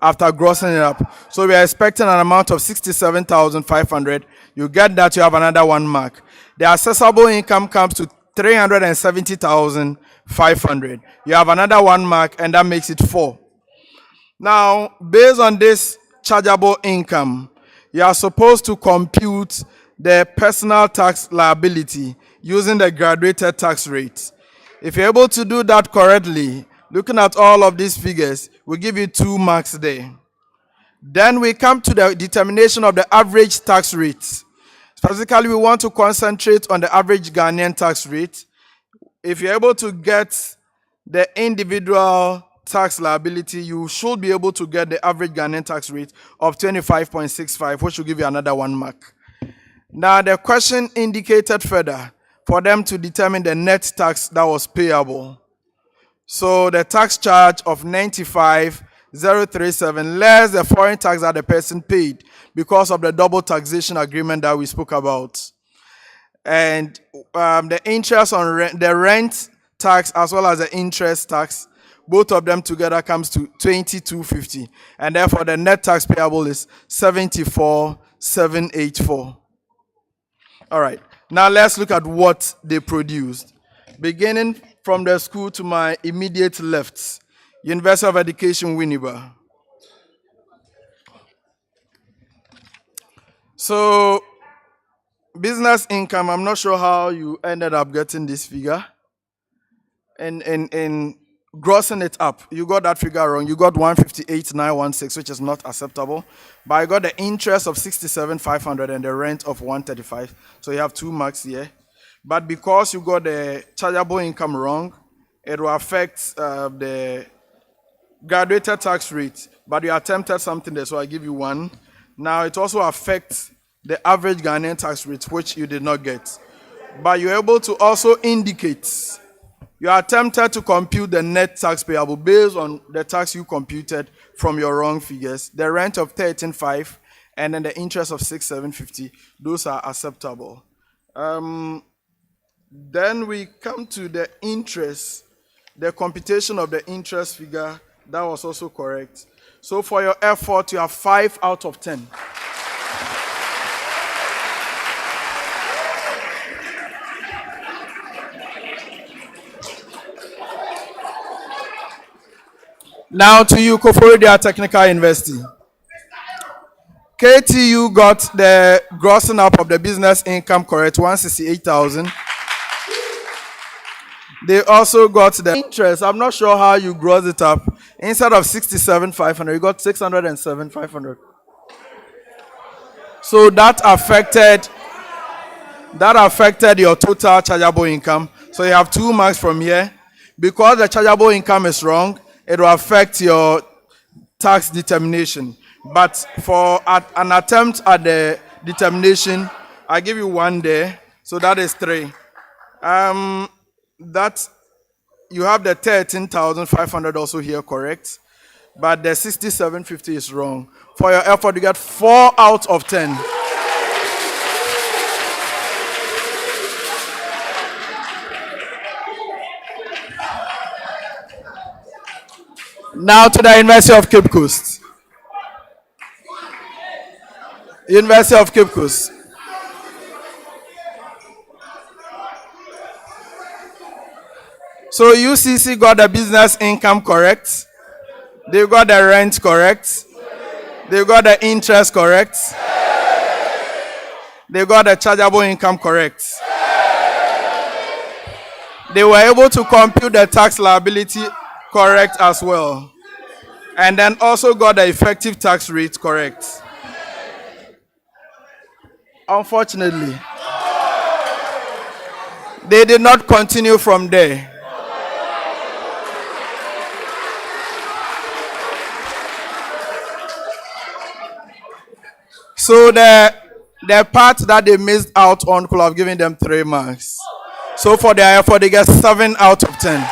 after grossing it up. So we are expecting an amount of 67,500. You get that, you have another 1 mark. The accessible income comes to 370,500. You have another 1 mark, and that makes it 4. Now, based on this chargeable income, you are supposed to compute the personal tax liability using the graduated tax rate. If you're able to do that correctly, looking at all of these figures, we'll give you 2 marks there. Then we come to the determination of the average tax rate. Specifically, we want to concentrate on the average Ghanaian tax rate. If you're able to get the individual tax liability, you should be able to get the average Ghanaian tax rate of 25.65, which will give you another 1 mark. Now, the question indicated further for them to determine the net tax that was payable. So the tax charge of 95,037 less the foreign tax that the person paid because of the double taxation agreement that we spoke about. And the interest on the rent tax as well as the interest tax, both of them together comes to 2250. And therefore the net tax payable is 74,784. All right. Now let's look at what they produced. Beginning from the school to my immediate left, University of Education, Winneba. So, business income, I'm not sure how you ended up getting this figure. And grossing it up, you got that figure wrong. You got 158,916, which is not acceptable. But I got the interest of 67,500 and the rent of 135. So you have 2 marks here. But because you got the chargeable income wrong, it will affect the graduated tax rate. But you attempted something there, so I give you 1. Now it also affects the average Ghanaian tax rate, which you did not get. But you're able to also indicate. You are attempted to compute the net tax payable based on the tax you computed from your wrong figures. The rent of 13,500 and then the interest of 6,750. Those are acceptable. Then we come to the interest. The computation of the interest figure, that was also correct. So for your effort, you have 5 out of 10. Now to you, Koforidua Technical University. KTU got the grossing up of the business income correct, 168,000. They also got the interest. I'm not sure how you gross it up. Instead of 67,500, you got 607,500. So that affected your total chargeable income. So you have 2 marks from here. Because the chargeable income is wrong, it will affect your tax determination. But for an attempt at the determination, I give you 1 there. So that is 3. That you have the 13,500 also here correct. But the 6750 is wrong. For your effort, you get 4 out of 10. Now to the University of Cape Coast. University of Cape Coast. So UCC got the business income correct. They got the rent correct. They got the interest correct. They got the chargeable income correct. They were able to compute the tax liability correct as well. And then also got the effective tax rate correct. Unfortunately, they did not continue from there. So the part that they missed out on could have given them 3 marks. So for their effort, they get 7 out of 10.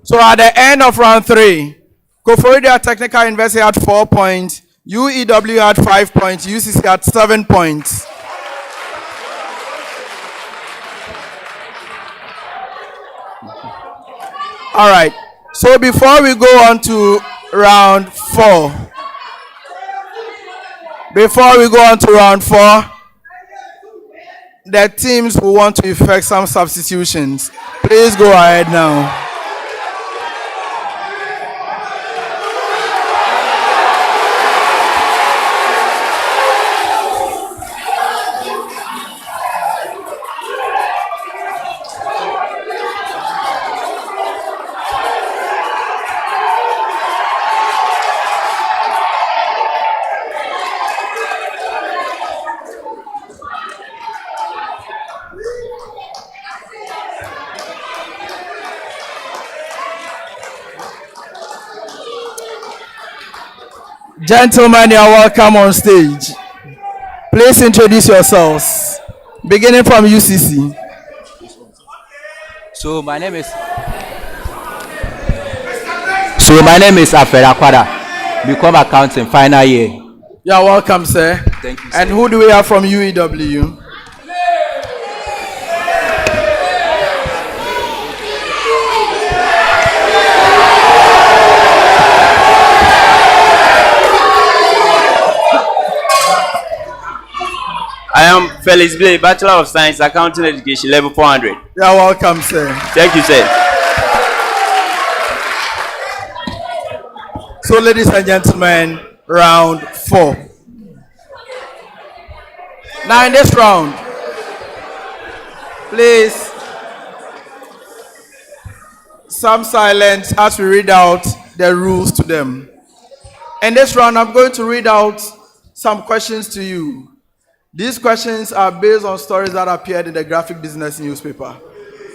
So at the end of round 3, Koforidua Technical University had 4 points, UEW had 5 points, UCC had 7 points. All right. So before we go on to round 4, the teams who want to effect some substitutions, please go ahead now. Gentlemen, you are welcome on stage. Please introduce yourselves. Beginning from UCC. So my name is Afed Akwada. Become accounting final year. You are welcome, sir. Thank you, sir. And who do we have from UEW? I am Felix Blay, Bachelor of Science, Accounting Education, level 400. You are welcome, sir. Thank you, sir. So, ladies and gentlemen, round 4. Now, in this round, please, some silence as we read out the rules to them. In this round, I'm going to read out some questions to you. These questions are based on stories that appeared in the Graphic Business newspaper.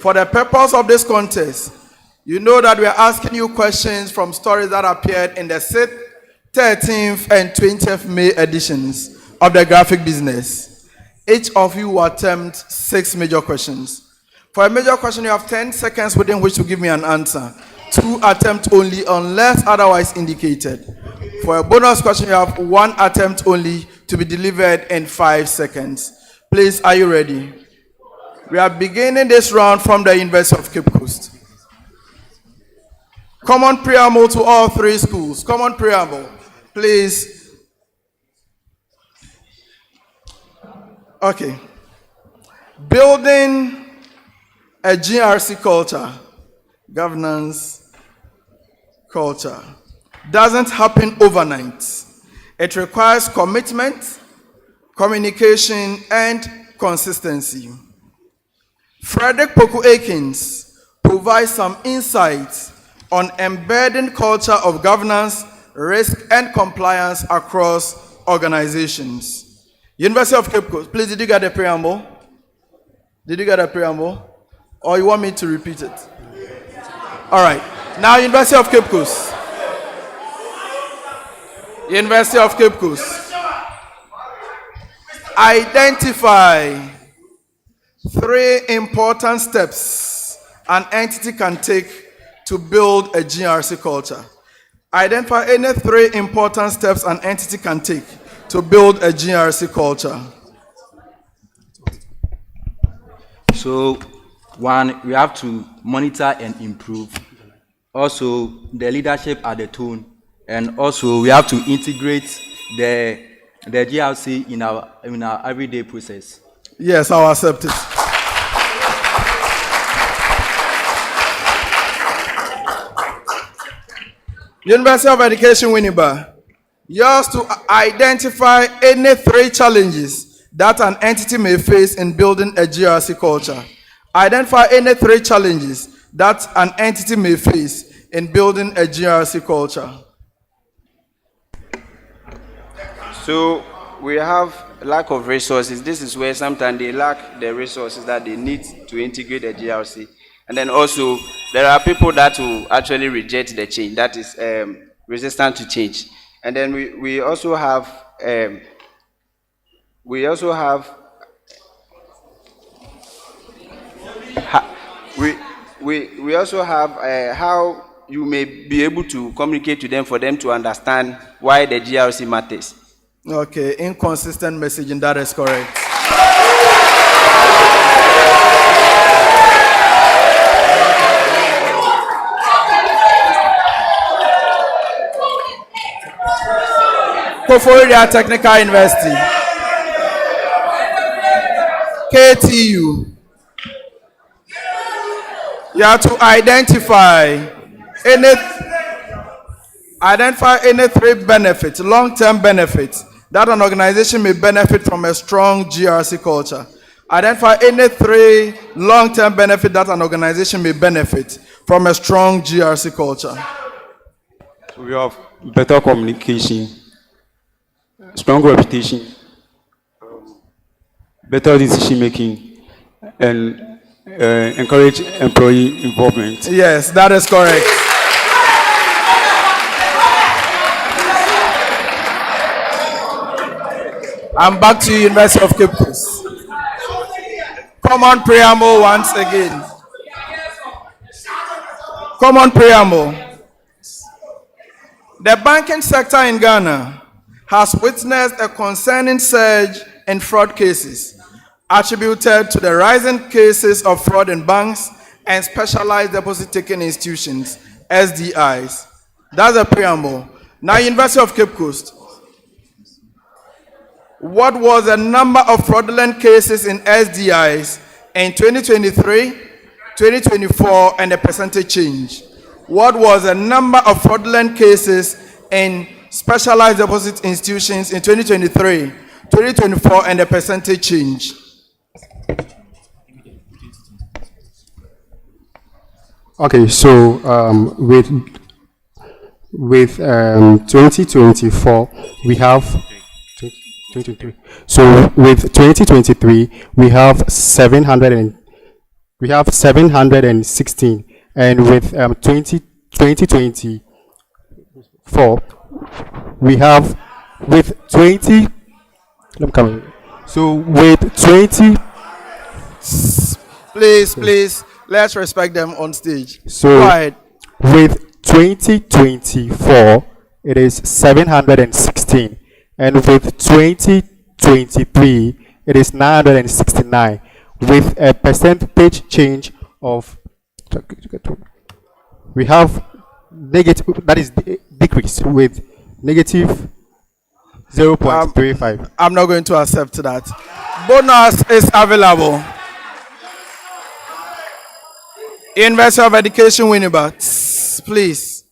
For the purpose of this contest, you know that we are asking you questions from stories that appeared in the 6th, 13th, and 20th May editions of the Graphic Business. Each of you will attempt 6 major questions. For a major question, you have 10 seconds within which to give me an answer. 2 attempts only unless otherwise indicated. For a bonus question, you have 1 attempt only to be delivered in 5 seconds. Please, are you ready? We are beginning this round from the University of Cape Coast. Common preamble to all 3 schools. Common preamble. Please. Okay. Building a GRC culture, governance culture, doesn't happen overnight. It requires commitment, communication, and consistency. Frederick Poku Akins provides some insights on embedding culture of governance, risk, and compliance across organizations. University of Cape Coast, please, did you get the preamble? Did you get a preamble? Or you want me to repeat it? All right. Now, University of Cape Coast. University of Cape Coast. Identify 3 important steps an entity can take to build a GRC culture. Identify any 3 important steps an entity can take to build a GRC culture. So 1, we have to monitor and improve. Also, the leadership at the tone. And also, we have to integrate the GRC in our everyday process. Yes, I'll accept it. University of Education, Winneba. Yours to identify any 3 challenges that an entity may face in building a GRC culture. Identify any 3 challenges that an entity may face in building a GRC culture. So we have lack of resources. This is where sometimes they lack the resources that they need to integrate the GRC. And then also, there are people that will actually reject the change, that is resistant to change. And then we also have how you may be able to communicate to them for them to understand why the GRC matters. Okay, inconsistent messaging, that is correct. Koforidua Technical University. KTU. You have to identify any three benefits, long-term benefits, that an organization may benefit from a strong GRC culture. Identify any three long-term benefits that an organization may benefit from a strong GRC culture. We have better communication, strong reputation, better decision making, and encourage employee involvement. Yes, that is correct. I'm back to University of Cape Coast. Common preamble once again. Common preamble. The banking sector in Ghana has witnessed a concerning surge in fraud cases attributed to the rising cases of fraud in banks and specialized deposit-taking institutions, SDIs. That's a preamble. Now, University of Cape Coast. What was the number of fraudulent cases in SDIs in 2023, 2024, and the percentage change? What was the number of fraudulent cases in specialized deposit institutions in 2023, 2024, and the percentage change? Okay, so with 2024 we have 2023. So with 2023 we have 716, and with 2024 we have with 20. I'm coming. So with 20. Please, let's respect them on stage. So go ahead. With 2024 it is 716, and with 2023 it is 969, with a percentage change of, we have negative, that is decrease with negative 0.35. I'm not going to accept that. Bonus is available. University of Education, Winneba, please.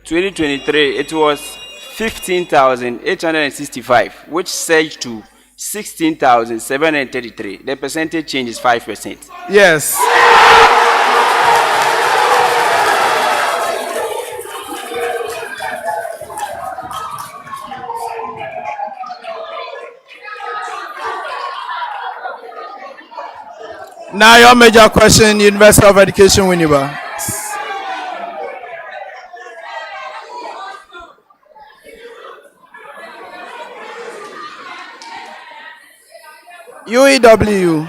2023, it was 15,865, which surged to 16,733. The percentage change is 5%. Yes. Now your major question, University of Education, Winneba. UEW.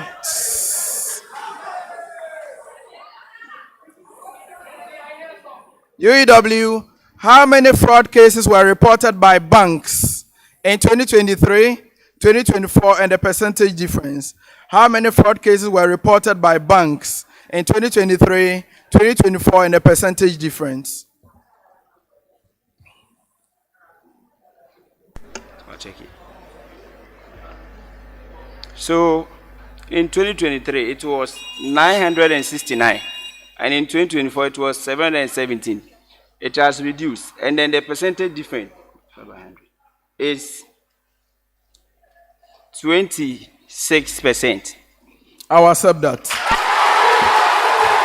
UEW, how many fraud cases were reported by banks in 2023, 2024, and the percentage difference? How many fraud cases were reported by banks in 2023, 2024, and the percentage difference? I'll check it. So, in 2023, it was 969, and in 2024, it was 717. It has reduced, and then the percentage difference is 26%. I will accept that.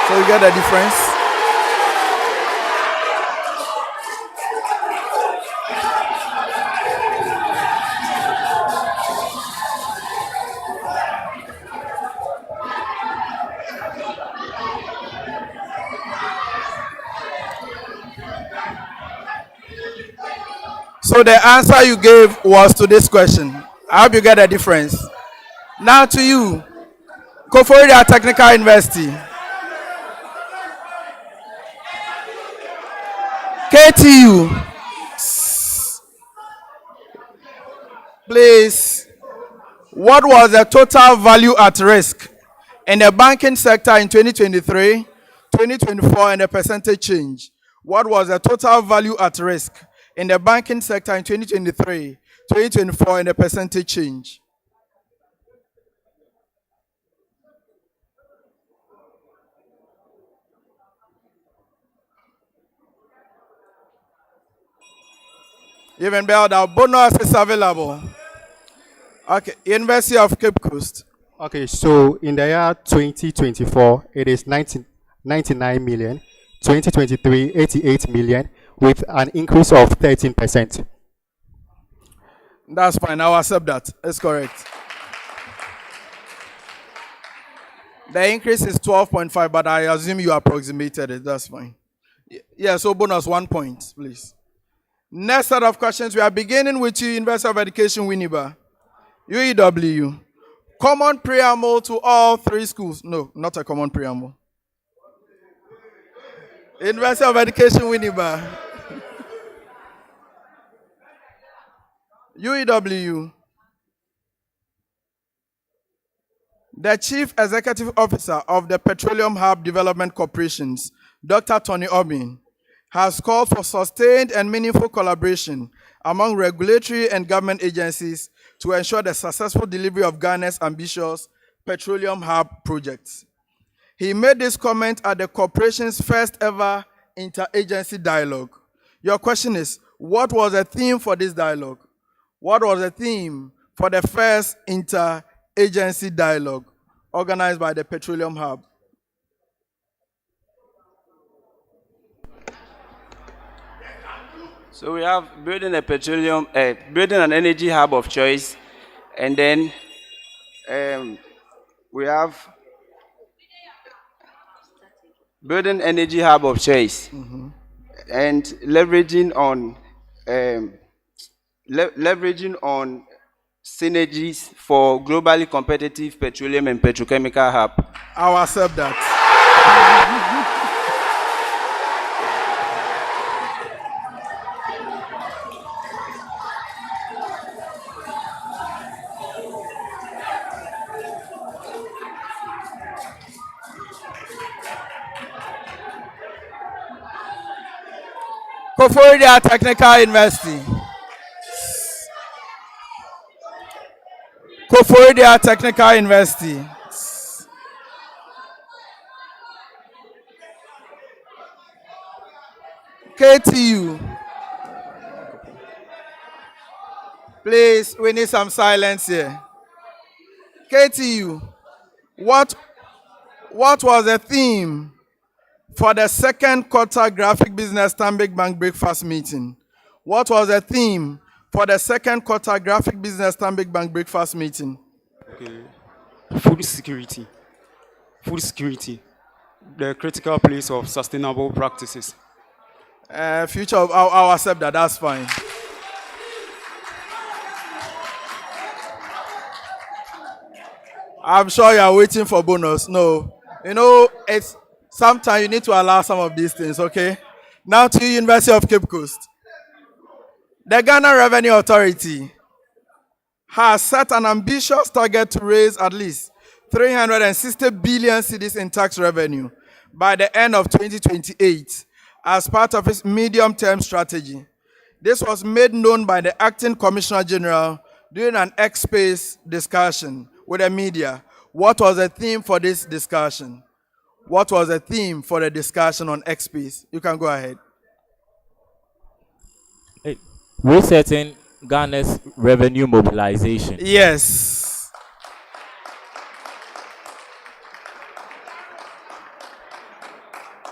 So you get the difference? So the answer you gave was to this question. I hope you get the difference. Now to you, Koforidua Technical University. KTU. Please, what was the total value at risk in the banking sector in 2023, 2024, and the percentage change? What was the total value at risk in the banking sector in 2023, 2024, and the percentage change? Even better, the bonus is available. Okay, University of Cape Coast. Okay, so in the year 2024, it is 99 million. 2023, 88 million, with an increase of 13%. That's fine. I'll accept that. That's correct. The increase is 12.5, but I assume you approximated it. That's fine. Yeah, so bonus 1 point, please. Next set of questions. We are beginning with you, University of Education, Winneba. UEW. Common preamble to all three schools. No, not a common preamble. University of Education, Winneba. UEW. The Chief Executive Officer of the Petroleum Hub Development Corporations, Dr. Tony Obin, has called for sustained and meaningful collaboration among regulatory and government agencies to ensure the successful delivery of Ghana's ambitious Petroleum Hub projects. He made this comment at the corporation's first ever interagency dialogue. Your question is, what was the theme for this dialogue? What was the theme for the first interagency dialogue organized by the Petroleum Hub? So we have building an energy hub of choice, and then we have building energy hub of choice, and leveraging on synergies for globally competitive petroleum and petrochemical hub. I'll accept that. Koforidua Technical University. Koforidua Technical University. KTU. Please, we need some silence here. KTU. What was the theme for the second quarter graphic business Stanbic Bank breakfast meeting? What was the theme for the second quarter graphic business Stanbic Bank breakfast meeting? Okay. Food security. Food security. The critical place of sustainable practices. Future, I'll accept that. That's fine. I'm sure you are waiting for bonus. No. You know, it's sometimes you need to allow some of these things, okay? Now to University of Cape Coast. The Ghana Revenue Authority has set an ambitious target to raise at least 360 billion cedis in tax revenue by the end of 2028 as part of its medium-term strategy. This was made known by the Acting Commissioner General during an X-Space discussion with the media. What was the theme for this discussion? What was the theme for the discussion on X-Space? You can go ahead. Resetting Ghana's revenue mobilization. Yes.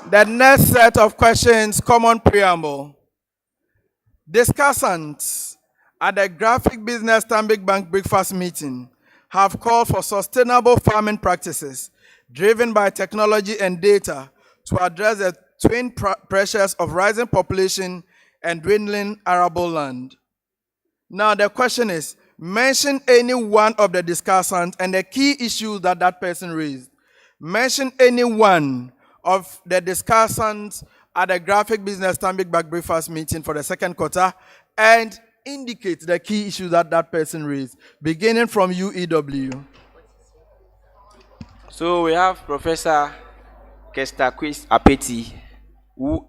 The next set of questions, common preamble. Discussants at the Graphic Business Stanbic Bank breakfast meeting have called for sustainable farming practices driven by technology and data to address the twin pressures of rising population and dwindling arable land. Now the question is, mention any one of the discussants and the key issues that that person raised. Mention any one of the discussants at the Graphic Business Stanbic Bank breakfast meeting for the second quarter and indicate the key issues that that person raised, beginning from UEW. So we have Professor Kestaquis Apeti, who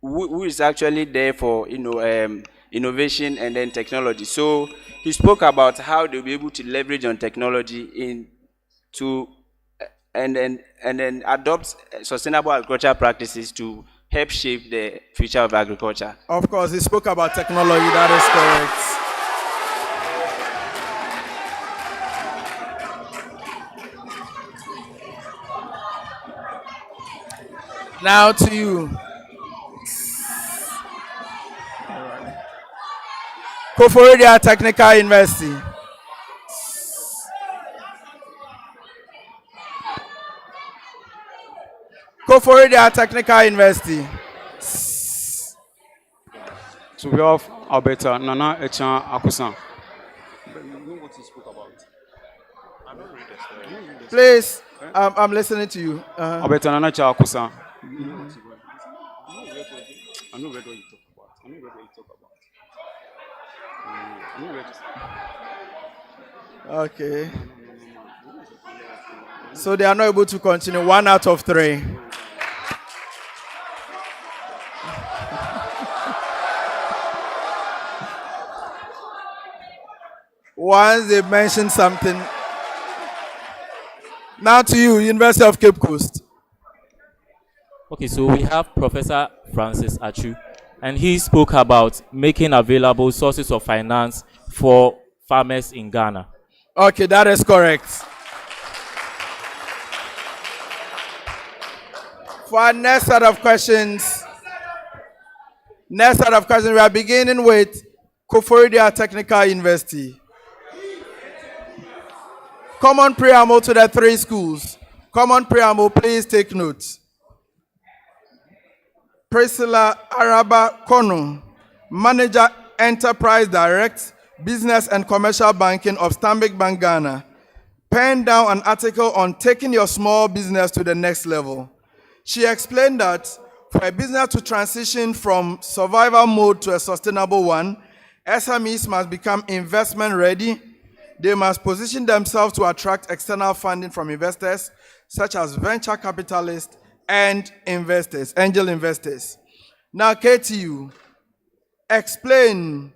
who is actually there for innovation and then technology. So he spoke about how they'll be able to leverage on technology and then adopt sustainable agricultural practices to help shape the future of agriculture. Of course, he spoke about technology. That is correct. Now to you. Koforidua Technical University. Koforidua Technical University. So we have Alberta Nana Echan Akusan. Please, I'm listening to you. Alberta Nana Echan Akusan. I know what you talk about. Okay. So they are not able to continue. 1 out of 3. Once they mentioned something. Now to you, University of Cape Coast. Okay, so we have Professor Francis Achu, and he spoke about making available sources of finance for farmers in Ghana. Okay, that is correct. For our next set of questions, we are beginning with Koforidua Technical University. Common preamble to the 3 schools. Common preamble, please take note. Priscilla Araba Kono, Manager Enterprise Direct, Business and Commercial Banking of Stanbic Bank Ghana, penned down an article on taking your small business to the next level. She explained that for a business to transition from survival mode to a sustainable one, SMEs must become investment ready. They must position themselves to attract external funding from investors, such as venture capitalists and investors, angel investors. Now, KTU, explain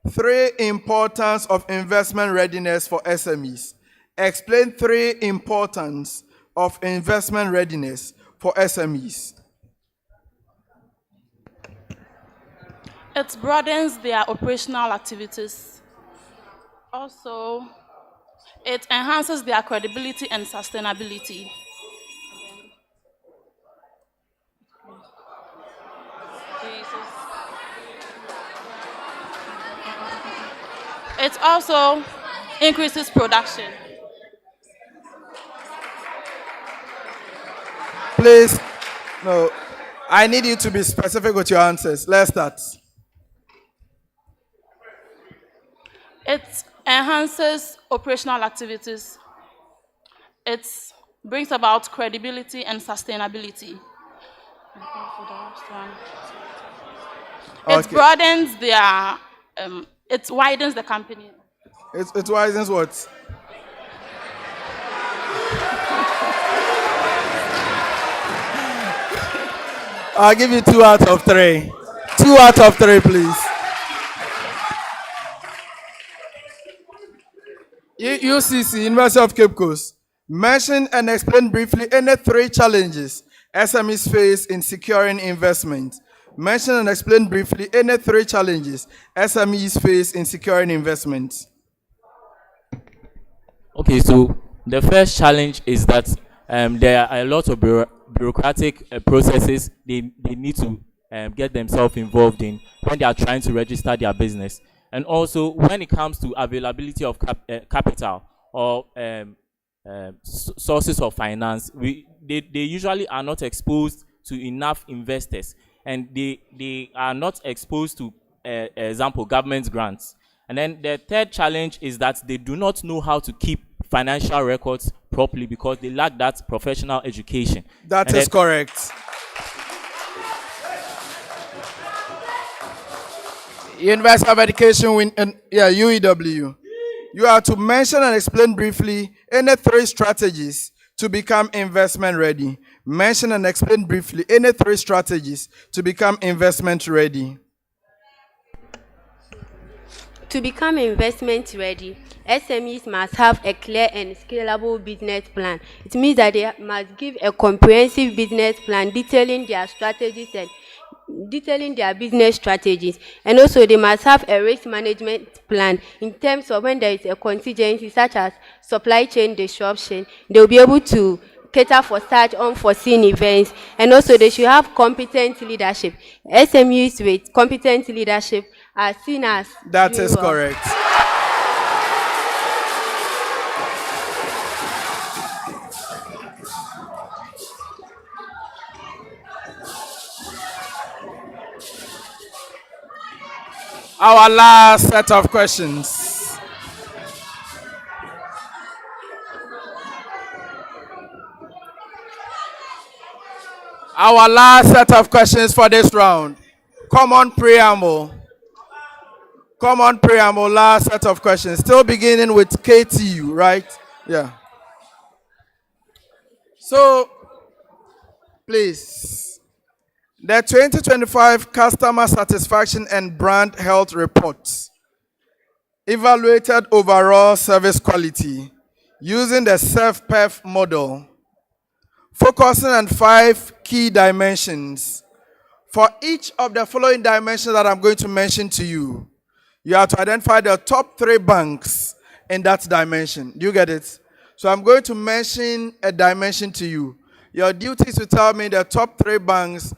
3 importance of investment readiness for SMEs. Explain 3 importance of investment readiness for SMEs. It broadens their operational activities. Also, it enhances their credibility and sustainability. It also increases production. Please, no, I need you to be specific with your answers. Let's start. It enhances operational activities. It brings about credibility and sustainability. It broadens their, it widens the company. It widens what? I'll give you 2 out of 3. 2 out of 3, please. UCC, University of Cape Coast, mention and explain briefly any 3 challenges SMEs face in securing investment. Mention and explain briefly any 3 challenges SMEs face in securing investment. Okay, so the first challenge is that there are a lot of bureaucratic processes they need to get themselves involved in when they are trying to register their business. And also, when it comes to availability of capital or sources of finance, they usually are not exposed to enough investors, and they are not exposed to, example, government grants. And then the third challenge is that they do not know how to keep financial records properly because they lack that professional education. That is correct. University of Education, UEW. You are to mention and explain briefly any 3 strategies to become investment ready. Mention and explain briefly any 3 strategies to become investment ready. To become investment ready, SMEs must have a clear and scalable business plan. It means that they must give a comprehensive business plan detailing their strategies and detailing their business strategies. And also they must have a risk management plan in terms of when there is a contingency such as supply chain disruption, they will be able to cater for such unforeseen events. And also they should have competent leadership. SMEs with competent leadership are seen as That doing is well. correct. Our last set of questions. Our last set of questions for this round. Common preamble. Common preamble, last set of questions. Still beginning with KTU, right? Yeah. So, please. The 2025 Customer Satisfaction and Brand Health Report evaluated overall service quality using the SERV-PEF model, focusing on 5 key dimensions. For each of the following dimensions that I'm going to mention to you, you have to identify the top 3 banks in that dimension. Do you get it? So I'm going to mention a dimension to you. Your duty is to tell me the top 3 banks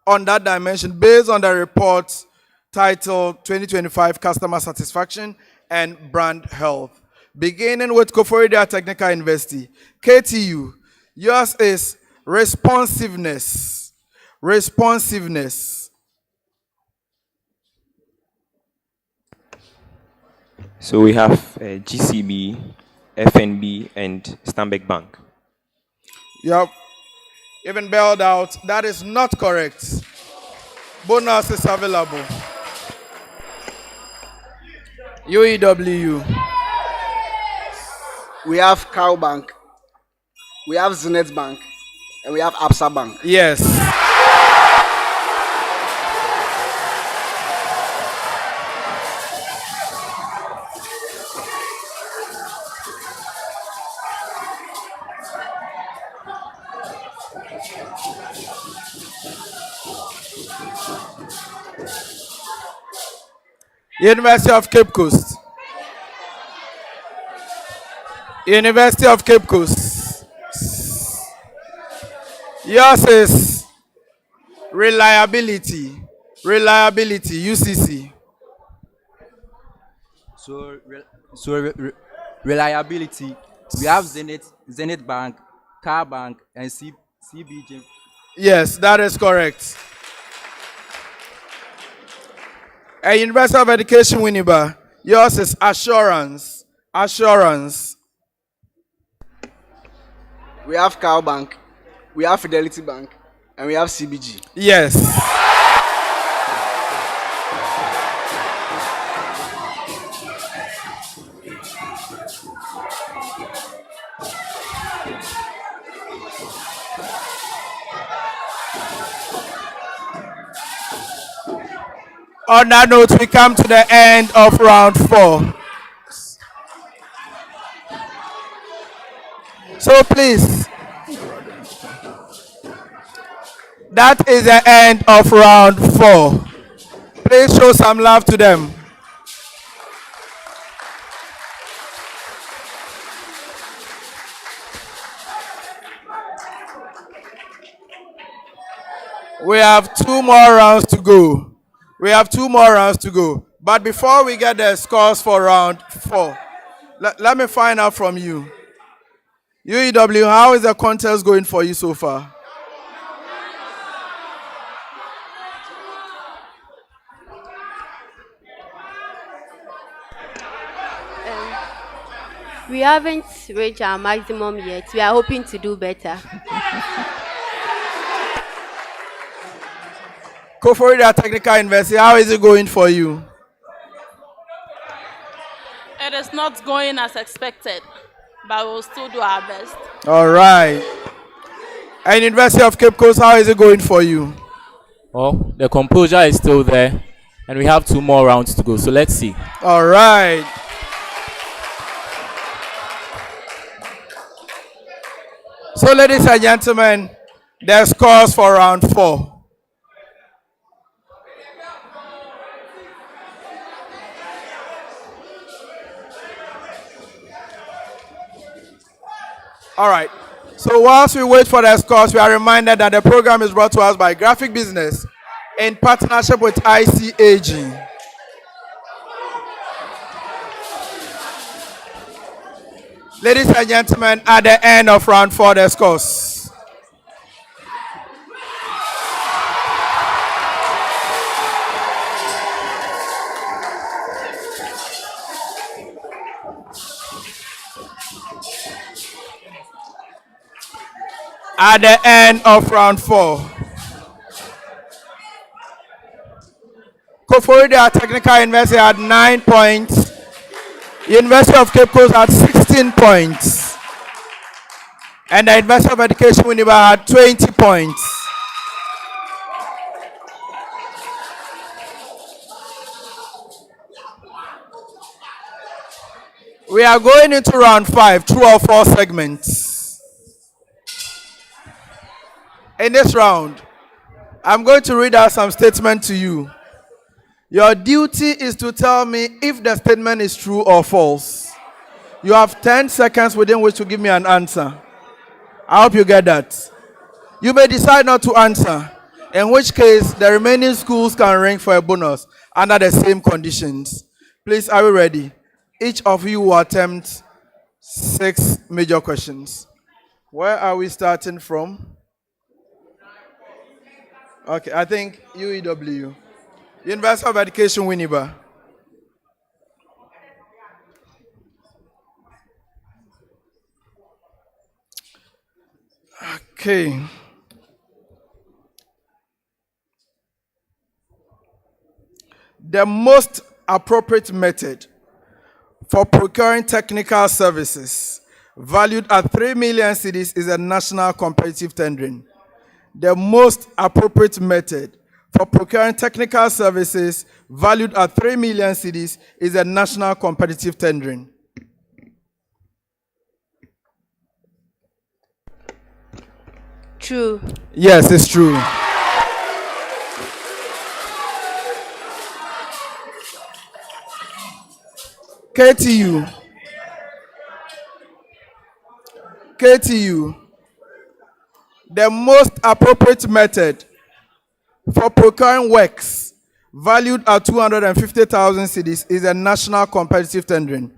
on that dimension based on the report titled 2025 Customer Satisfaction and Brand Health. Beginning with Koforidua Technical University. KTU, yours is responsiveness. Responsiveness. So we have GCB, FNB, and Stanbic Bank. Yep. Even bailed out. That is not correct. Bonus is available. UEW. We have Cow Bank, we have Zenith Bank, and we have Absa Bank. Yes. University of Cape Coast. University of Cape Coast. Yours is reliability. Reliability, UCC. So reliability, we have Zenith Bank, Car Bank, and CBG. Yes, that is correct. A University of Education, Winneba. Yours is assurance. Assurance. We have Cow Bank, we have Fidelity Bank, and we have CBG. Yes. On that note, we come to the end of round 4. So please, that is the end of round 4. Please show some love to them. We have 2 more rounds to go. We have 2 more rounds to go. But before we get the scores for round 4, let me find out from you. UEW, how is the contest going for you so far? We haven't reached our maximum yet. We are hoping to do better. Koforidua Technical University, how is it going for you? It is not going as expected, but we'll still do our best. All right. And University of Cape Coast, how is it going for you? Well, the composure is still there, and we have 2 more rounds to go. So let's see. All right. So, ladies and gentlemen, the scores for round 4. All right. So whilst we wait for the scores, we are reminded that the program is brought to us by Graphic Business in partnership with ICAG. Ladies and gentlemen, at the end of round 4, the scores. At the end of round 4, Koforidua Technical University had 9 points. University of Cape Coast had 16 points. And the University of Education Winneba had 20 points. We are going into round 5, 2 or 4 segments. In this round, I'm going to read out some statement to you. Your duty is to tell me if the statement is true or false. You have 10 seconds within which to give me an answer. I hope you get that. You may decide not to answer, in which case the remaining schools can rank for a bonus under the same conditions. Please, are we ready? Each of you will attempt 6 major questions. Where are we starting from? Okay, I think UEW. University of Education Winneba. Okay. The most appropriate method for procuring technical services valued at 3 million cedis is a national competitive tendering. The most appropriate method for procuring technical services valued at 3 million cedis is a national competitive tendering. True. Yes, it's true. KTU. KTU. The most appropriate method for procuring works valued at 250,000 cedis is a national competitive tendering.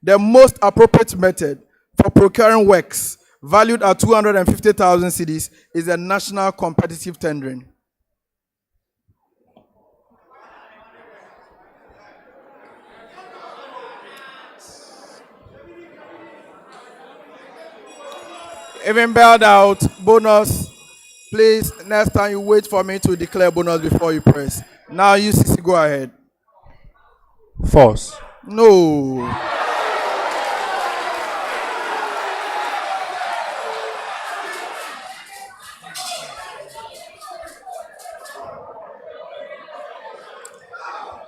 The most appropriate method for procuring works valued at 250,000 cedis is a national competitive tendering. Even bailed out, bonus. Please, next time you wait for me to declare bonus before you press. Now, UCC, go ahead. False. No.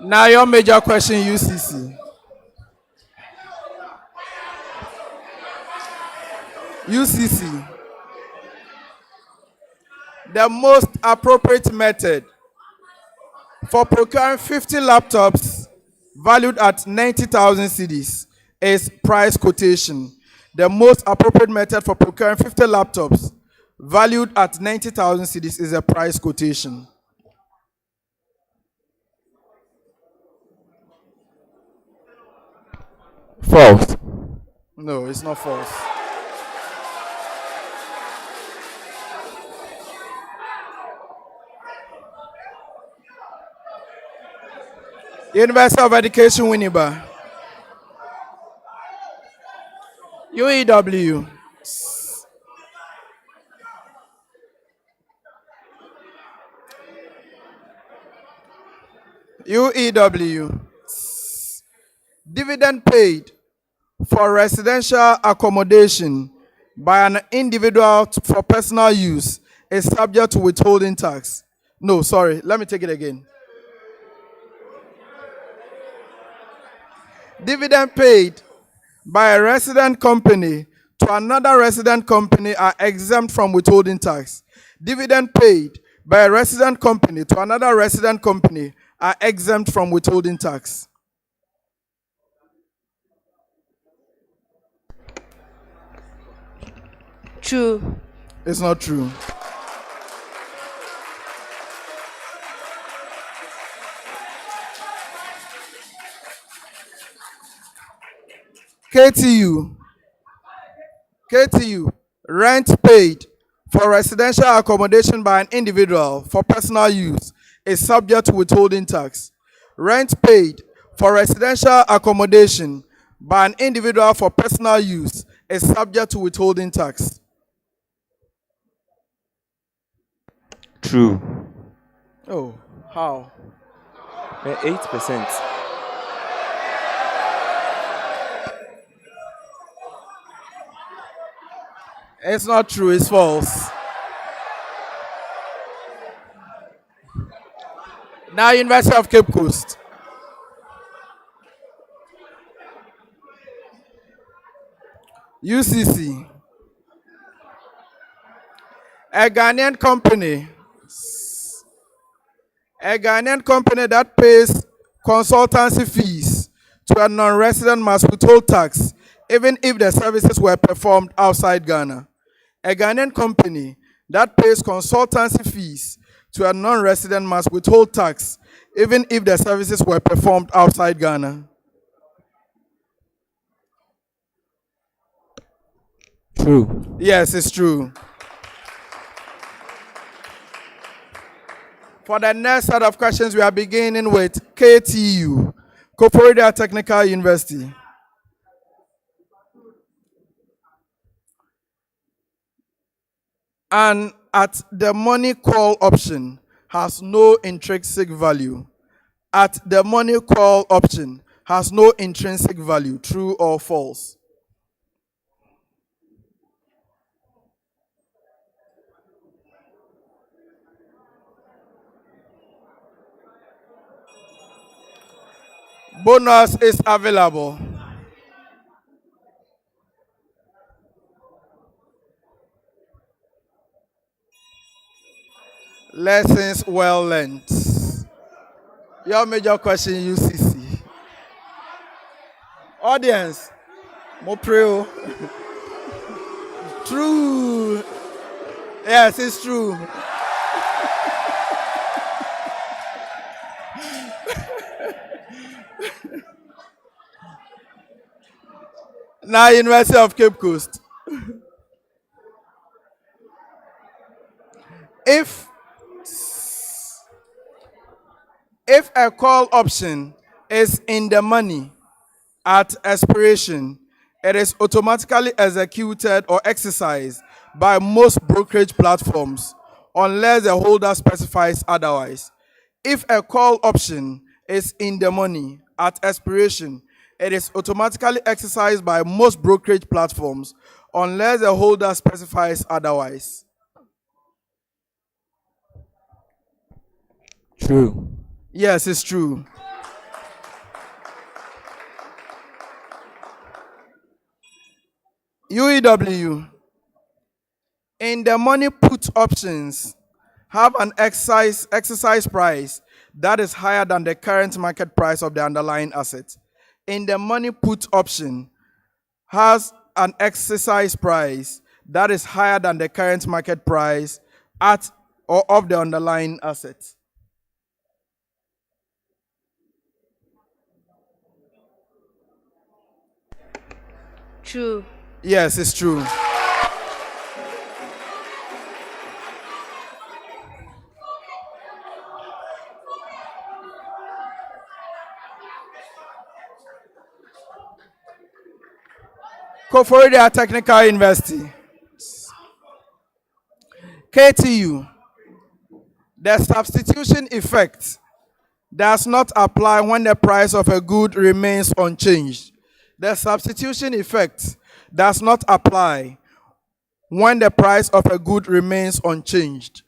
Now, your major question, UCC. UCC. The most appropriate method for procuring 50 laptops valued at 90,000 cedis is price quotation. The most appropriate method for procuring 50 laptops valued at 90,000 cedis is a price quotation. False. No, it's not false. University of Education Winneba. UEW. UEW. Dividend paid for residential accommodation by an individual for personal use is subject to withholding tax. No, sorry, let me take it again. Dividend paid by a resident company to another resident company are exempt from withholding tax. Dividend paid by a resident company to another resident company are exempt from withholding tax. True. It's not true. KTU, rent paid for residential accommodation by an individual for personal use is subject to withholding tax. Rent paid for residential accommodation by an individual for personal use is subject to withholding tax. True. Oh, how? 8%. It's not true, it's false. Now, University of Cape Coast. UCC. A Ghanaian company that pays consultancy fees to a non-resident must withhold tax even if the services were performed outside Ghana. A Ghanaian company that pays consultancy fees to a non-resident must withhold tax even if the services were performed outside Ghana. True. Yes, it's true. For the next set of questions, we are beginning with KTU, Koforidua Technical University. And at the money call option has no intrinsic value. At the money call option has no intrinsic value. True or false? Bonus is available. Lessons well learned. Your major question, UCC. Audience, mo pray o. True. Yes, it's true. Now, University of Cape Coast. If a call option is in the money at expiration, it is automatically executed or exercised by most brokerage platforms unless the holder specifies otherwise. If a call option is in the money at expiration, it is automatically exercised by most brokerage platforms unless the holder specifies otherwise. True. Yes, it's true. UEW. In the money put options have an exercise price that is higher than the current market price of the underlying asset. In the money put option has an exercise price that is higher than the current market price at or of the underlying asset. True. Yes, it's true. Koforidua Technical University. KTU. The substitution effect does not apply when the price of a good remains unchanged. The substitution effect does not apply when the price of a good remains unchanged?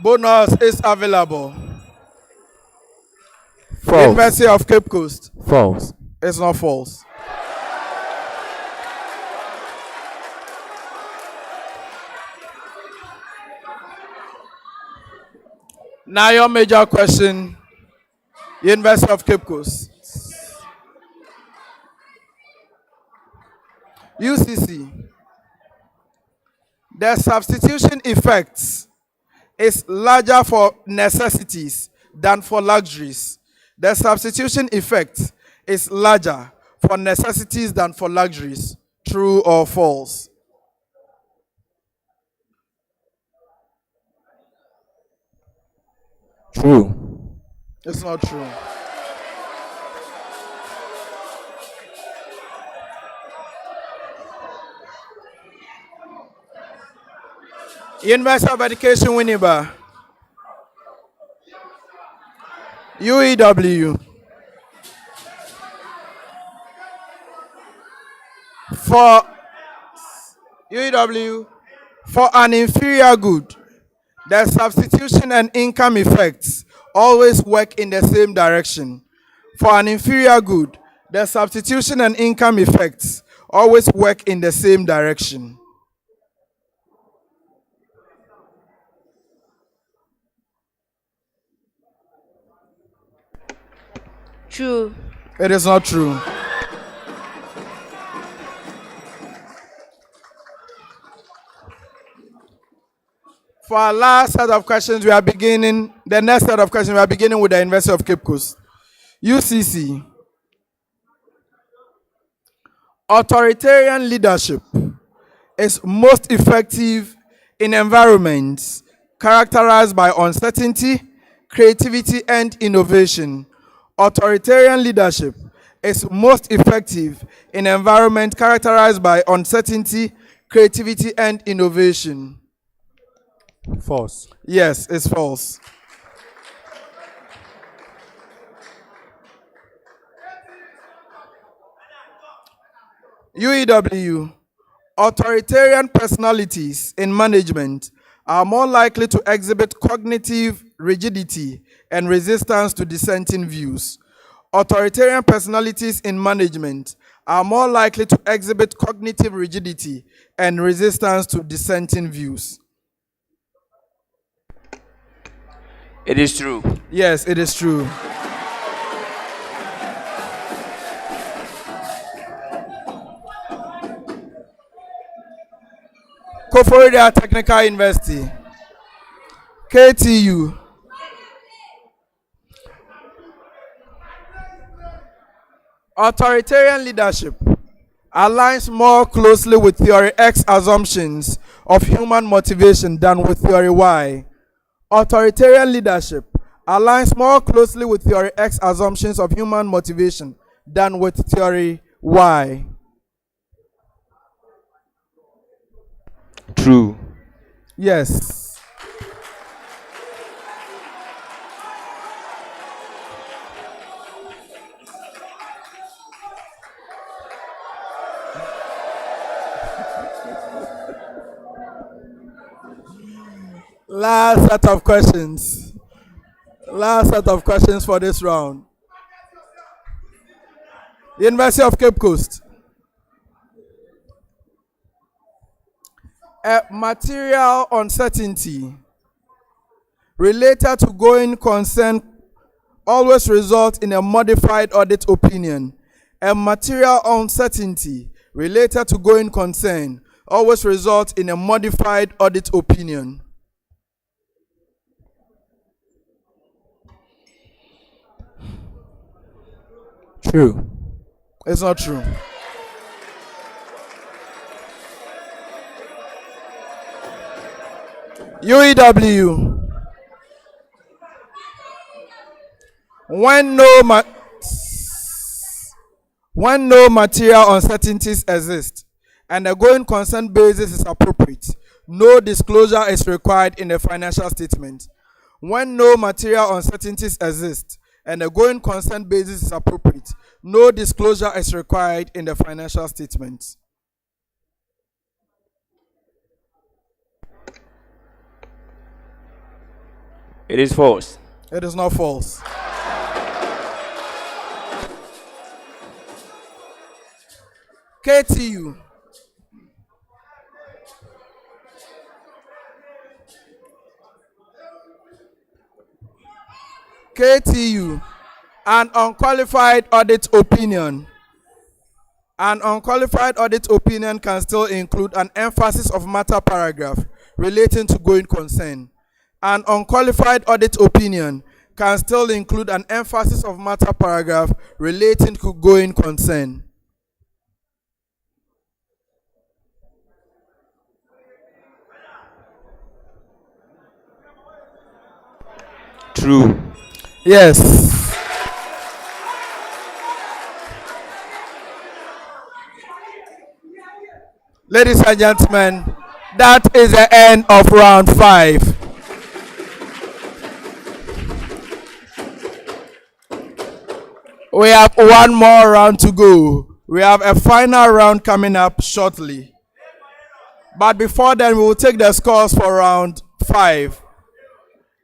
Bonus is available. False. University of Cape Coast. False. It's not false. Now your major question, University of Cape Coast. UCC. The substitution effects is larger for necessities than for luxuries. The substitution effect is larger for necessities than for luxuries. True or false? True. It's not true. University of Education, Winneba. UEW. For UEW, for an inferior good, the substitution and income effects always work in the same direction. For an inferior good, the substitution and income effects always work in the same direction. True. It is not true. For our last set of questions, we are beginning, the next set of questions, we are beginning with the University of Cape Coast. UCC. Authoritarian leadership is most effective in environments characterized by uncertainty, creativity, and innovation. Authoritarian leadership is most effective in environments characterized by uncertainty, creativity, and innovation. False. Yes, it's false. UEW. Authoritarian personalities in management are more likely to exhibit cognitive rigidity and resistance to dissenting views. Authoritarian personalities in management are more likely to exhibit cognitive rigidity and resistance to dissenting views. It is true. Yes, it is true. Koforidua Technical University. KTU. Authoritarian leadership aligns more closely with theory X assumptions of human motivation than with theory Y. Authoritarian leadership aligns more closely with theory X assumptions of human motivation than with theory Y. True. Yes. Last set of questions. Last set of questions for this round. University of Cape Coast. A material uncertainty related to going concern always results in a modified audit opinion. A material uncertainty related to going concern always results in a modified audit opinion. True. It's not true. UEW. When no material uncertainties exist and the going concern basis is appropriate, no disclosure is required in the financial statement. When no material uncertainties exist and a going concern basis is appropriate, no disclosure is required in the financial statements. It is false. It is not false. KTU. KTU. An unqualified audit opinion. An unqualified audit opinion can still include an emphasis of matter paragraph relating to going concern. An unqualified audit opinion can still include an emphasis of matter paragraph relating to going concern. True. Yes. Ladies and gentlemen, that is the end of round 5. We have one more round to go. We have a final round coming up shortly. But before then, we will take the scores for round 5.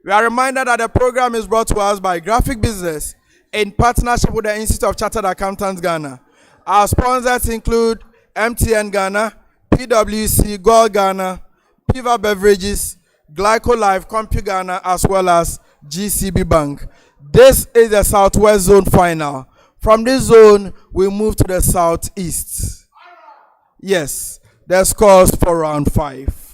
We are reminded that the program is brought to us by Graphic Business in partnership with the Institute of Chartered Accountants Ghana. Our sponsors include MTN Ghana, PwC, Gold Ghana, Piva Beverages, Glyco Life, Compu Ghana, as well as GCB Bank. This is the Southwest Zone final. From this zone, we move to the Southeast. Yes, the scores for round 5.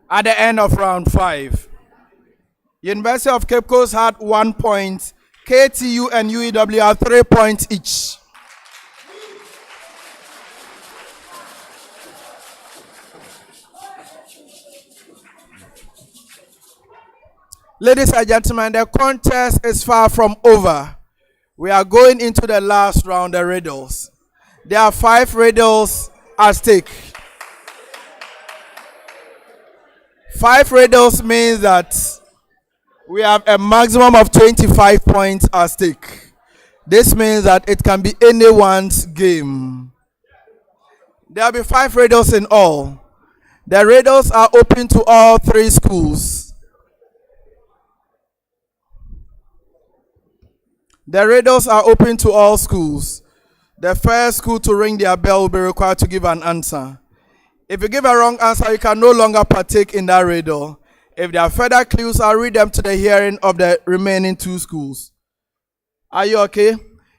At the end of round 5, University of Cape Coast had 1 point, KTU and UEW had 3 points each. Ladies and gentlemen, the contest is far from over. We are going into the last round, the riddles. There are 5 riddles at stake. 5 riddles means that we have a maximum of 25 points at stake. This means that it can be anyone's game. There will be 5 riddles in all. The riddles are open to all 3 schools. The riddles are open to all schools. The first school to ring their bell will be required to give an answer. If you give a wrong answer, you can no longer partake in that riddle. If there are further clues, I'll read them to the hearing of the remaining 2 schools. Are you okay?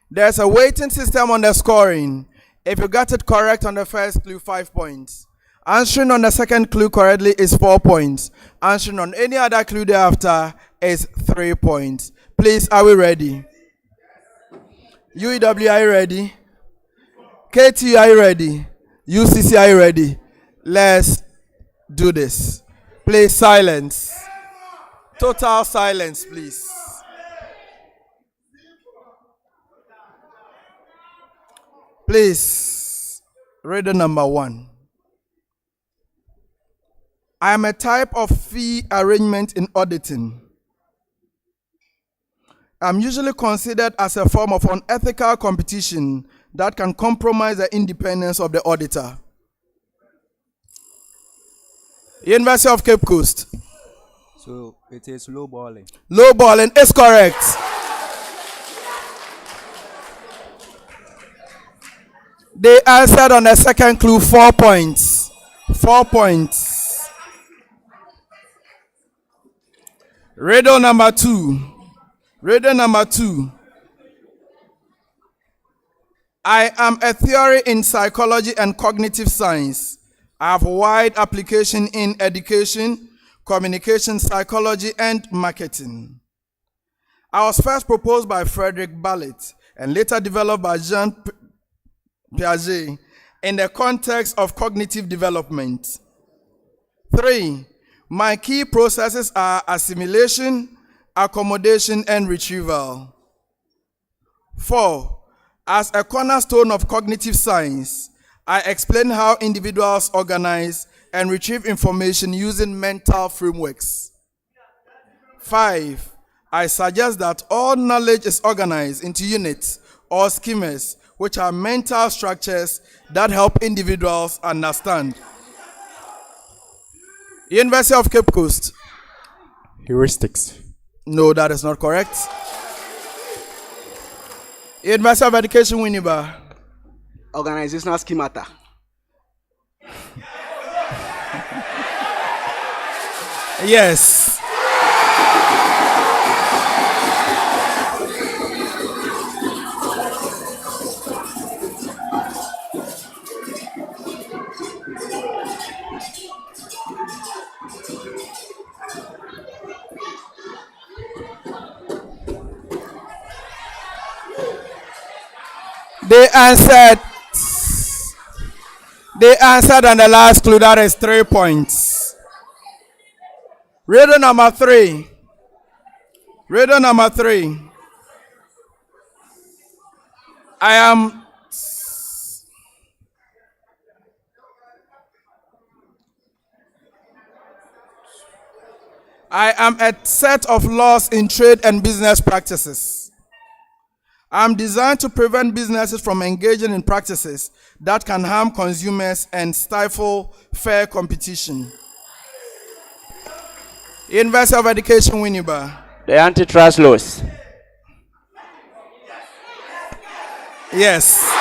There's a weighting system on the scoring. If you got it correct on the first clue, 5 points. Answering on the second clue correctly is 4 points. Answering on any other clue thereafter is 3 points. Please, are we ready? UEW, are you ready? KT, are you ready? UCC, are you ready? Let's do this. Please, silence. Total silence, please. Please, riddle number 1. I am a type of fee arrangement in auditing. I'm usually considered as a form of unethical competition that can compromise the independence of the auditor. University of Cape Coast. So it is lowballing. Lowballing is correct. They answered on the second clue 4 points. 4 points. Riddle number two. Riddle number two. I am a theory in psychology and cognitive science. I have wide application in education, communication psychology, and marketing. I was first proposed by Frederick Ballet and later developed by Jean Piaget in the context of cognitive development. 3. My key processes are assimilation, accommodation, and retrieval. 4. As a cornerstone of cognitive science, I explain how individuals organize and retrieve information using mental frameworks. 5. I suggest that all knowledge is organized into units or schemas, which are mental structures that help individuals understand. University of Cape Coast. Heuristics. No, that is not correct. University of Education, Winneba. Organizational schemata. Yes. They answered on the last clue, that is 3 points. Riddle number 3. Riddle number 3. I am a set of laws in trade and business practices. I'm designed to prevent businesses from engaging in practices that can harm consumers and stifle fair competition. University of Education, Winneba. The antitrust laws. Yes.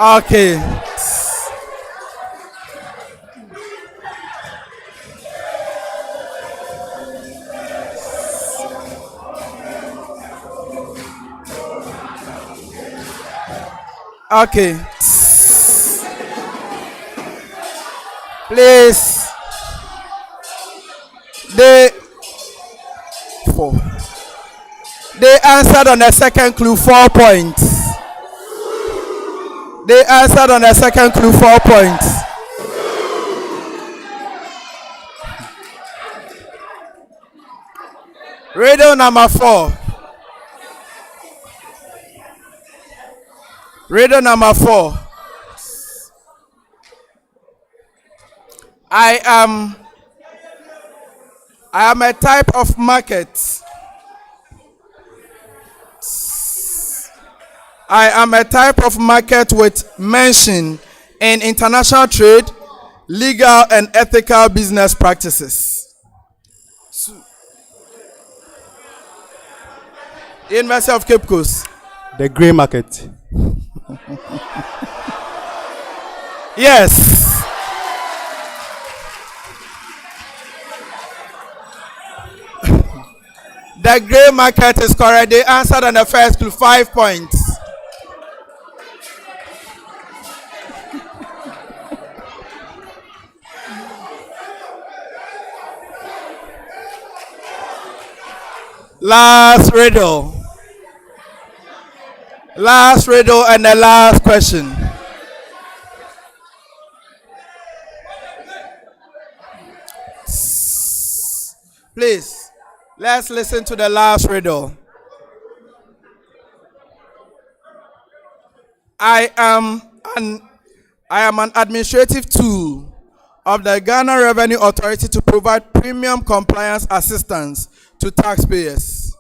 Okay. Okay. Please. They answered on the second clue 4 points. They answered on the second clue 4 points. Riddle number 4. Riddle number 4. I am a type of market. I am a type of market with mention in international trade, legal and ethical business practices. University of Cape Coast. The grey market. Yes. The grey market is correct. They answered on the first clue 5 points. Last riddle. Last riddle and the last question. Please, let's listen to the last riddle. I am an administrative tool of the Ghana Revenue Authority to provide premium compliance assistance to taxpayers.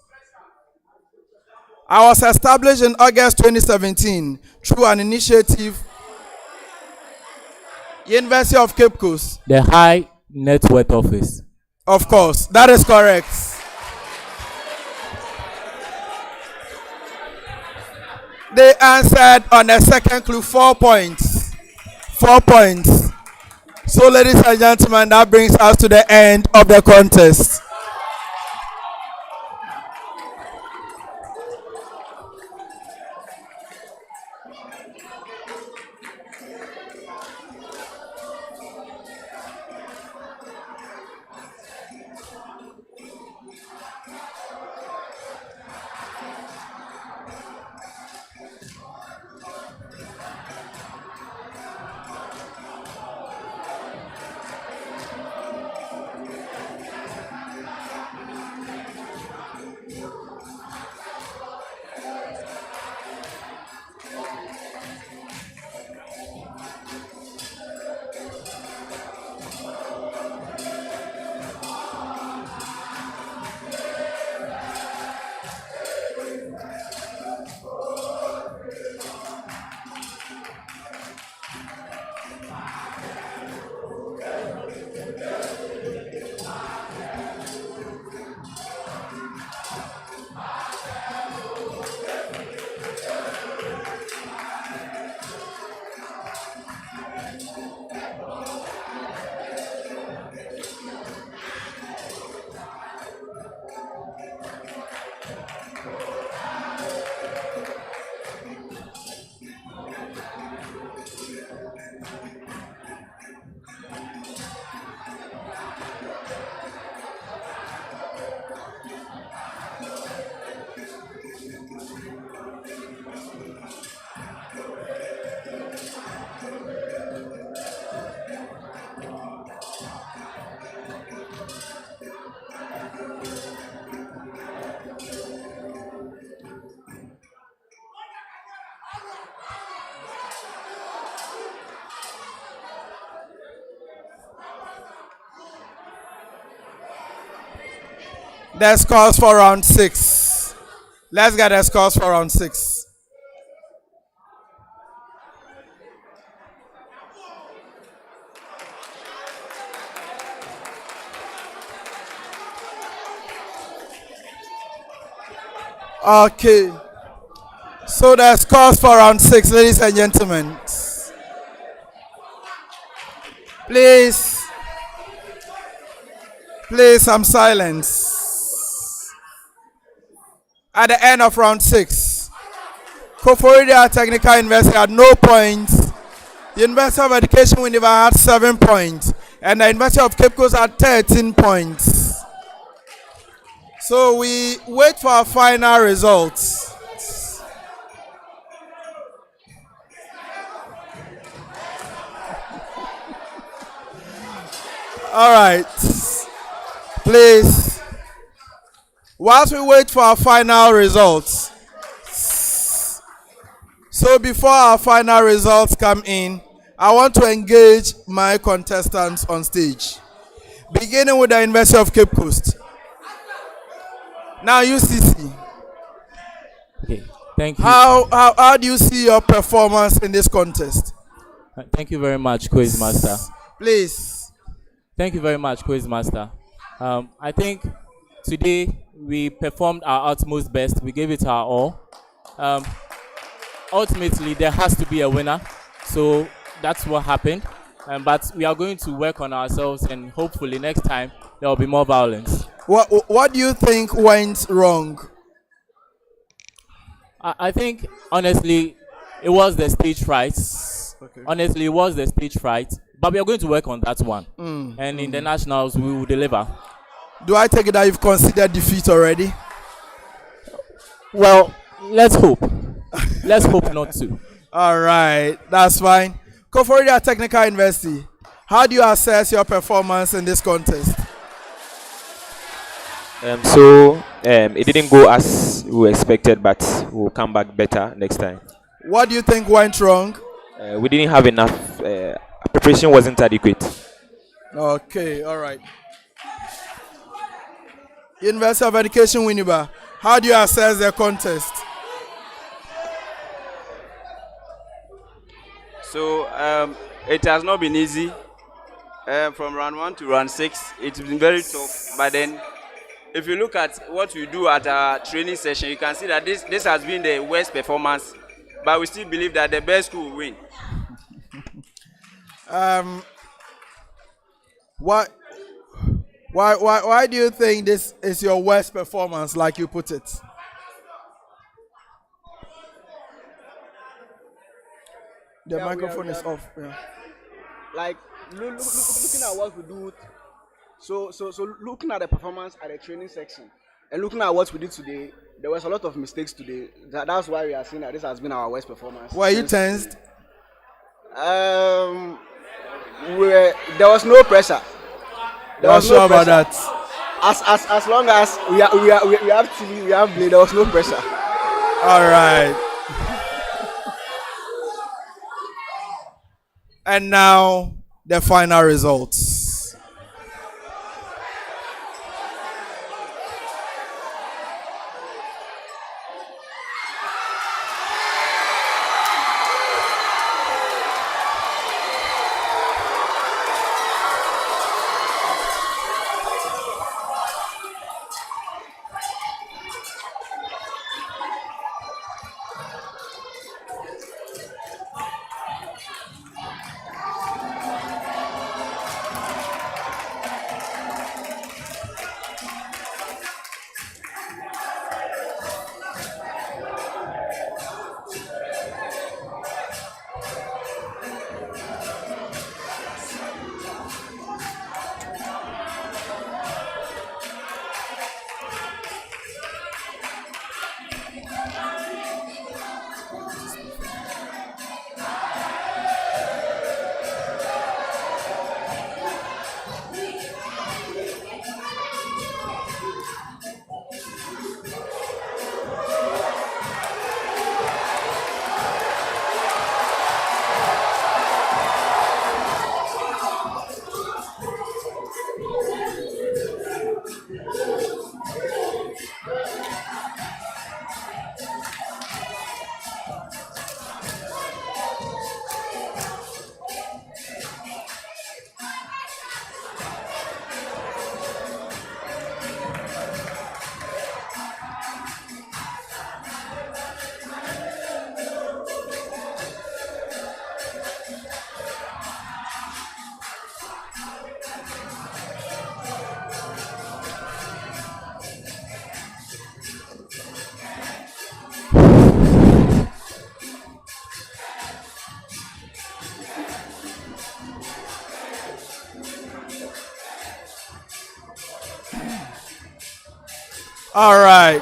I was established in August 2017 through an initiative, University of Cape Coast. The High Net Worth Office. Of course, that is correct. They answered on the second clue 4 points. 4 points. So, ladies and gentlemen, that brings us to the end of the contest. The scores for round 6. Let's get the scores for round 6. Okay. So the scores for round 6, ladies and gentlemen. Please some silence. At the end of round 6, Koforidua Technical University had no points. The University of Education Winneba had 7 points. And the University of Cape Coast had 13 points. So we wait for our final results. All right. Please, whilst we wait for our final results, so before our final results come in, I want to engage my contestants on stage, beginning with the University of Cape Coast. Now, UCC. Okay, thank you. How do you see your performance in this contest? Thank you very much, Quiz Master. Please. Thank you very much, Quiz Master. I think today we performed our utmost best. We gave it our all. Ultimately, there has to be a winner. So that's what happened. But we are going to work on ourselves, and hopefully next time there will be more violence. What do you think went wrong? I think, honestly, it was the stage fright. Okay. Honestly, it was the stage fright. But we are going to work on that one. And in the nationals, we will deliver. Do I take it that you've considered defeat already? Well, let's hope. Let's hope not to. All right, that's fine. Koforidua Technical University, how do you assess your performance in this contest? It didn't go as we expected, but we'll come back better next time. What do you think went wrong? We didn't have enough. Preparation wasn't adequate. Okay, all right. University of Education Winneba, how do you assess the contest? So it has not been easy. From round 1 to round 6, it's been very tough. But then, if you look at what we do at our training session, you can see that this has been the worst performance. But we still believe that the best school will win. Why do you think this is your worst performance, like you put it? The microphone is off. Yeah. Like looking at what we do, so looking at the performance at the training section and looking at what we did today, there was a lot of mistakes today. That's why we are seeing that this has been our worst performance. Were you tensed? There was no pressure. There was no pressure about that. As long as we have TV, we have blade, there was no pressure. All right. And now the final results. All right.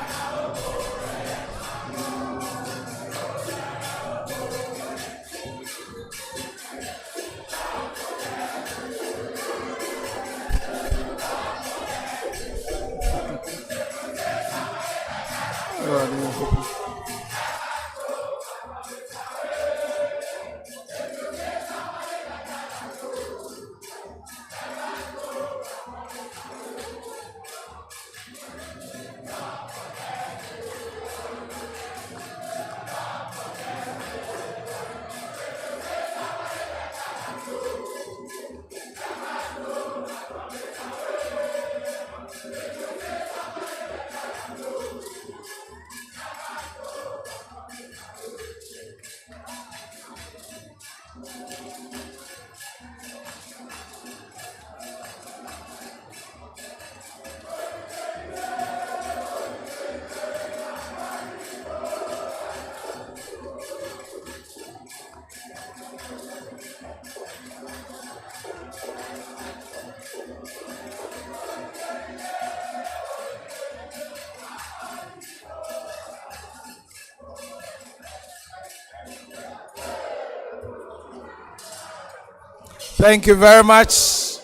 Thank you very much.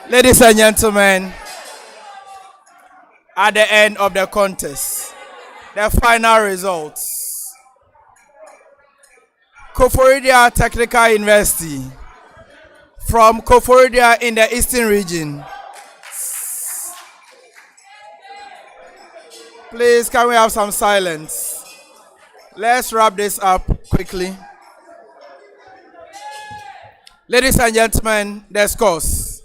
Ladies and gentlemen, at the end of the contest, the final results. Koforidua Technical University from Koforidua in the Eastern region. Please, can we have some silence? Let's wrap this up quickly. Ladies and gentlemen, the scores.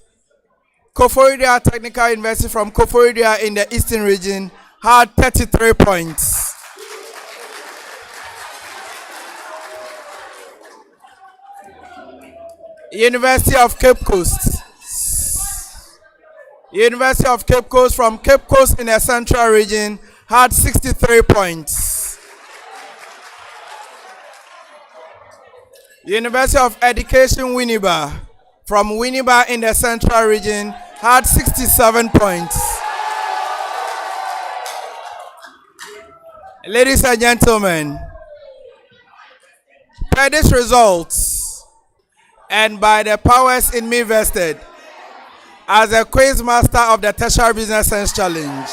Koforidua Technical University from Koforidua in the Eastern region had 33 points. University of Cape Coast. University of Cape Coast from Cape Coast in the Central region had 63 points. University of Education Winneba from Winneba in the Central region had 67 points. Ladies and gentlemen, by these results and by the powers in me vested as a quiz master of the Tertiary Business Science Challenge,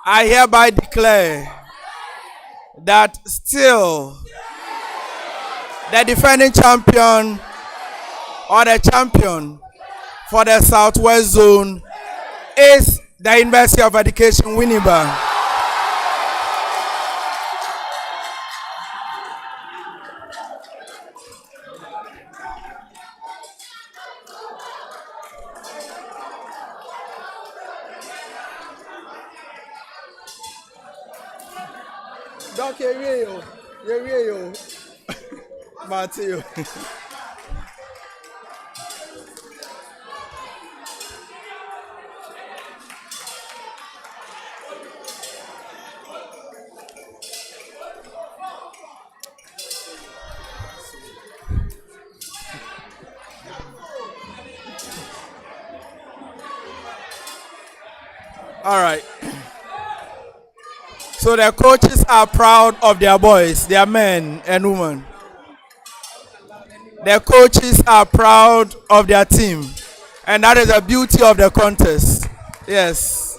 I hereby declare that still the defending champion or the champion for the Southwest Zone is the University of Education Winneba. Matthew. All right. So the coaches are proud of their boys, their men and women. The coaches are proud of their team. And that is the beauty of the contest. Yes.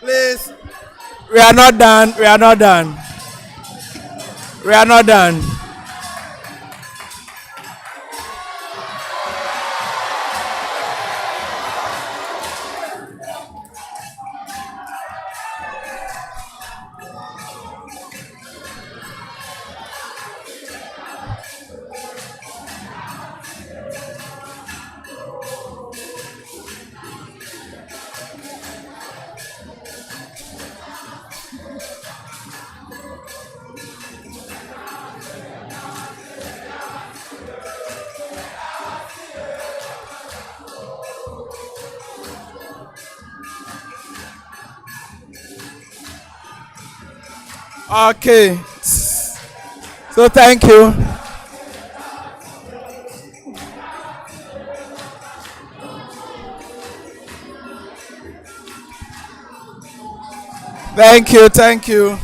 Please, we are not done. We are not done. We are not done. Okay. So thank you. Thank you. Thank you.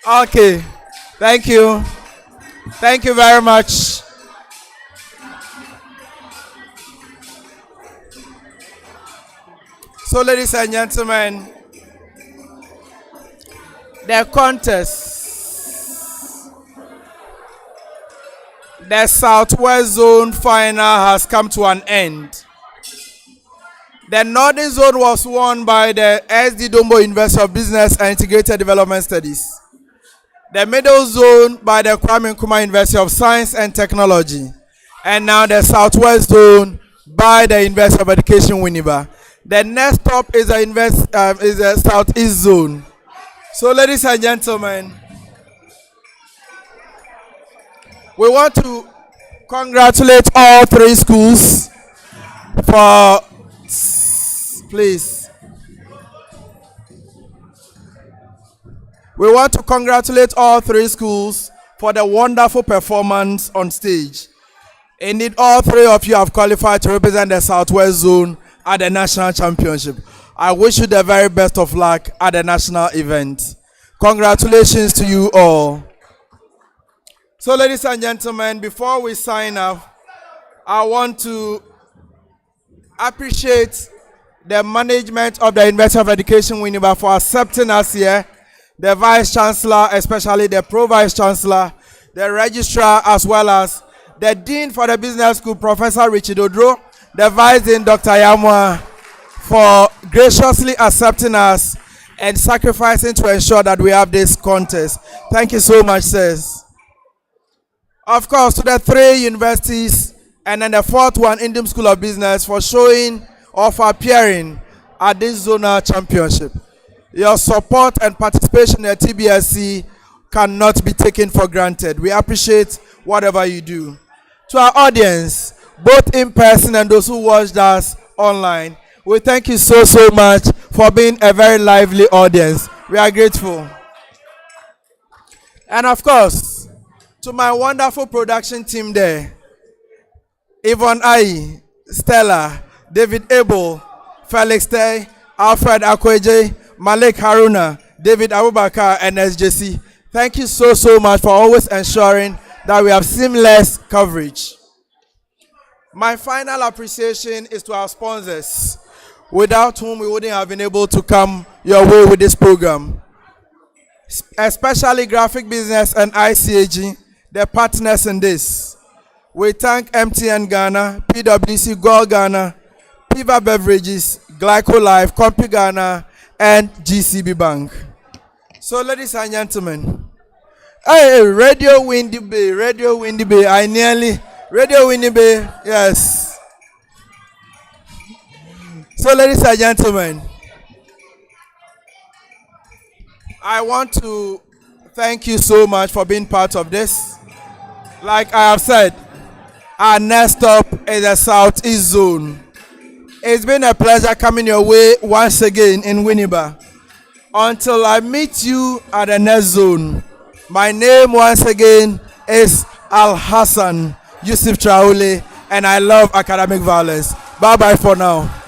Okay. Thank you. Thank you very much. So, ladies and gentlemen, The contest. The Southwest Zone final has come to an end. The Northern Zone was won by the SD Dombo University of Business and Integrated Development Studies. The Middle Zone by the Kwame Nkrumah University of Science and Technology. And now the Southwest Zone by the University of Education Winneba. The next stop is the Southeast Zone. So, ladies and gentlemen, we want to congratulate all three schools for, please. We want to congratulate all three schools for the wonderful performance on stage. Indeed, all three of you have qualified to represent the Southwest Zone at the National Championship. I wish you the very best of luck at the national event. Congratulations to you all. So, ladies and gentlemen, before we sign off, I want to appreciate the management of the University of Education Winneba for accepting us here, the Vice Chancellor, especially the Pro Vice Chancellor, the Registrar, as well as the Dean for the Business School, Professor Richard Odro, the Vice Dean, Dr. Yamwa, for graciously accepting us and sacrificing to ensure that we have this contest. Thank you so much, sirs. Of course, to the three universities and then the fourth one, Indian School of Business, for showing or for appearing at this zonal championship. Your support and participation in the TBSC cannot be taken for granted. We appreciate whatever you do. To our audience, both in person and those who watched us online, we thank you so much for being a very lively audience. We are grateful. And of course, to my wonderful production team there, Yvonne Ai, Stella, David Abel, Felix Tay, Alfred Akweje, Malik Haruna, David Abubakar, and SJC. Thank you so much for always ensuring that we have seamless coverage. My final appreciation is to our sponsors, without whom we wouldn't have been able to come your way with this program. Especially Graphic Business and ICAG, the partners in this. We thank MTN Ghana, PwC Gold Ghana, Piva Beverages, Glyco Life, Compu Ghana, and GCB Bank. So, ladies and gentlemen, hey, Radio Windy Bay, Radio Windy Bay, Radio Windy Bay, yes. So, ladies and gentlemen, I want to thank you so much for being part of this. Like I have said, our next stop is the Southeast Zone. It's been a pleasure coming your way once again in Winneba. Until I meet you at the next zone, my name once again is Al Hassan Yusuf Traore, and I love academic violence. Bye bye for now.